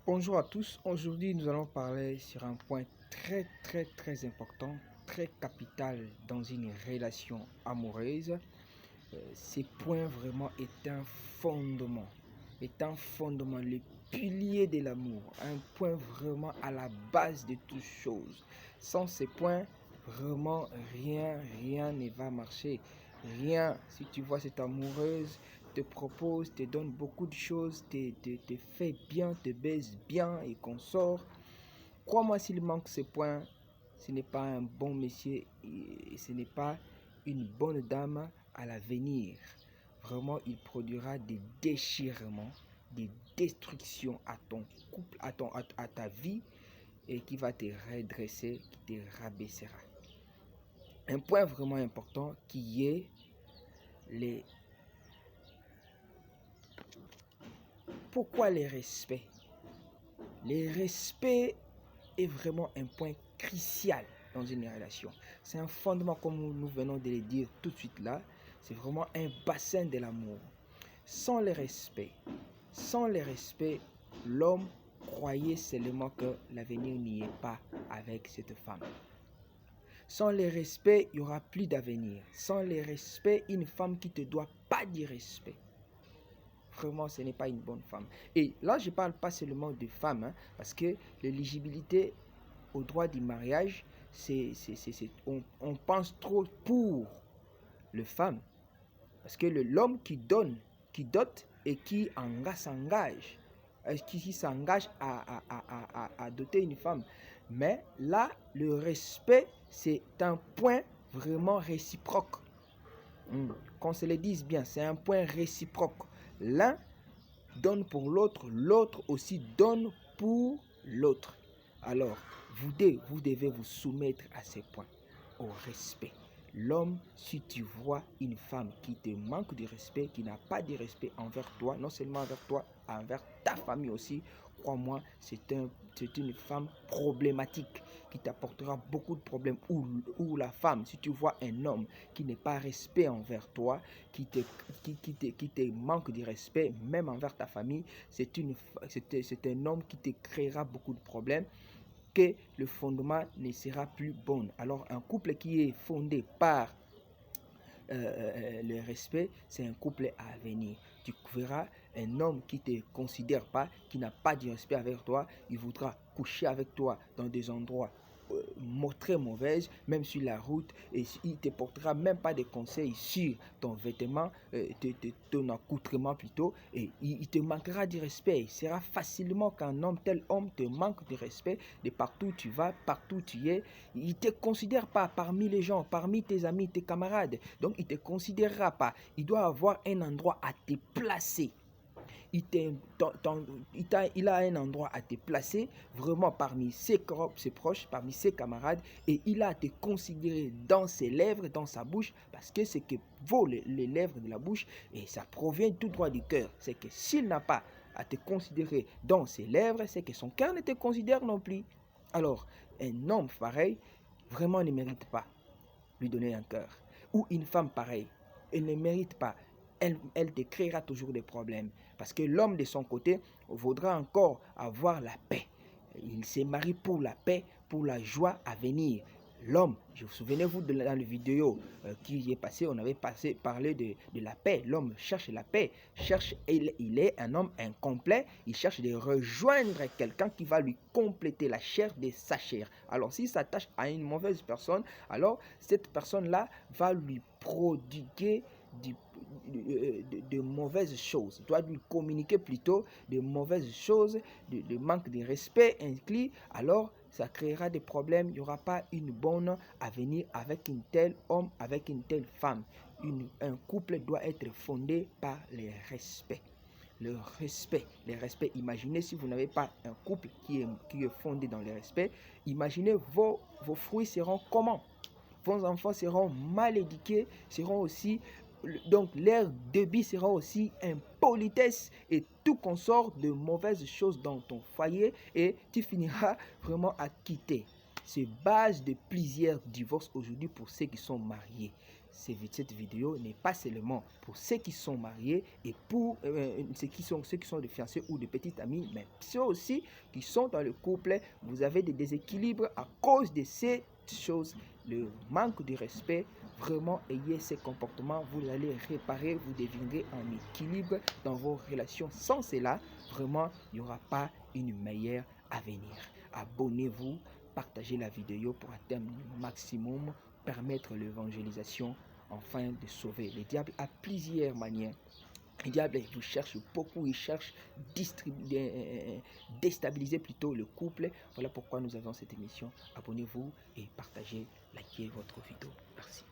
Bonjour à tous, aujourd'hui nous allons parler sur un point très important, très capital dans une relation amoureuse. Ce point vraiment est un fondement, le pilier de l'amour, un point vraiment à la base de toute chose. Sans ce point, vraiment rien ne va marcher. Rien, si tu vois cette amoureuse, te propose, te donne beaucoup de choses, te fait bien, te baise bien et qu'on sort. Crois-moi, s'il manque ce point, ce n'est pas un bon monsieur et ce n'est pas une bonne dame à l'avenir. Vraiment, il produira des déchirements, des destructions à ton couple, à ta vie et qui va te redresser, qui te rabaissera. Un point vraiment important qui est les... Pourquoi les respects? Les respects est vraiment un point crucial dans une relation. C'est un fondement, comme nous venons de le dire tout de suite là. C'est vraiment un bassin de l'amour. Sans le respect, l'homme croyait seulement que l'avenir n'y est pas avec cette femme. Sans le respect, il n'y aura plus d'avenir. Sans le respect, une femme qui ne te doit pas du respect. Vraiment, ce n'est pas une bonne femme. Et là, je ne parle pas seulement de femmes, parce que l'éligibilité au droit du mariage, on pense trop pour les femmes. Parce que l'homme qui donne, qui dote et qui s'engage à doter une femme. Mais là, le respect, c'est un point vraiment réciproque. Qu'on se le dise bien, c'est un point réciproque. L'un donne pour l'autre, l'autre aussi donne pour l'autre. Alors, vous devez vous soumettre à ces points, au respect. L'homme, si tu vois une femme qui te manque de respect, qui n'a pas de respect envers toi, non seulement envers toi, envers ta famille aussi, crois-moi, c'est une femme problématique qui t'apportera beaucoup de problèmes. Ou la femme, si tu vois un homme qui n'est pas respect envers toi, qui te manque de respect, même envers ta famille, c'est un homme qui te créera beaucoup de problèmes, que le fondement ne sera plus bon. Alors un couple qui est fondé par le respect, c'est un couple à venir. Tu verras un homme qui ne te considère pas, qui n'a pas de respect avec toi, il voudra coucher avec toi dans des endroits très mauvaise, même sur la route, et il ne te portera même pas des conseils sur ton vêtement, ton accoutrement plutôt, et il te manquera de respect. Il sera facilement qu'un homme, tel homme te manque de respect de partout où tu vas, partout où tu es. Il ne te considère pas parmi les gens, parmi tes amis, tes camarades, donc il ne te considérera pas. Il doit avoir un endroit à te placer. Il a un endroit à te placer vraiment parmi ses proches, parmi ses camarades, et il a à te considérer dans ses lèvres, dans sa bouche, parce que ce que vaut les lèvres de la bouche, et ça provient tout droit du cœur, c'est que s'il n'a pas à te considérer dans ses lèvres, c'est que son cœur ne te considère non plus. Alors, un homme pareil, vraiment ne mérite pas lui donner un cœur. Ou une femme pareille, elle ne mérite pas. Elle te créera toujours des problèmes. Parce que l'homme de son côté voudra encore avoir la paix. Il se marie pour la paix, pour la joie à venir. L'homme, souvenez-vous dans la vidéo qui est passée, on avait parlé de la paix. L'homme cherche la paix, il est un homme incomplet, il cherche de rejoindre quelqu'un qui va lui compléter la chair de sa chair. Alors s'il s'attache à une mauvaise personne, alors cette personne-là va lui prodiguer de mauvaises choses, doit lui communiquer plutôt de mauvaises choses, de manque de respect inclus, alors ça créera des problèmes, il n'y aura pas une bonne avenir avec un tel homme, avec une telle femme. Un couple doit être fondé par le respect. Le respect. Imaginez si vous n'avez pas un couple qui est fondé dans le respect, imaginez vos fruits seront comment? Vos enfants seront mal éduqués, seront aussi, donc leur débit sera aussi impolitesse et tout consort de mauvaises choses dans ton foyer, et tu finiras vraiment à quitter. C'est base de plusieurs divorces aujourd'hui pour ceux qui sont mariés. cette vidéo n'est pas seulement pour ceux qui sont mariés et pour ceux qui sont des fiancés ou de petites amies, mais ceux aussi qui sont dans le couple. Vous avez des déséquilibres à cause de ces choses, le manque de respect. Vraiment, ayez ces comportements, vous allez réparer, vous deviendrez en équilibre dans vos relations. Sans cela, vraiment, il n'y aura pas une meilleure avenir. Abonnez-vous, partagez la vidéo pour atteindre le maximum, permettre l'évangélisation, afin de sauver. Le diable a plusieurs manières. Le diable vous cherche beaucoup, il cherche déstabiliser plutôt le couple. Voilà pourquoi nous avons cette émission. Abonnez-vous et partagez, likez votre vidéo. Merci.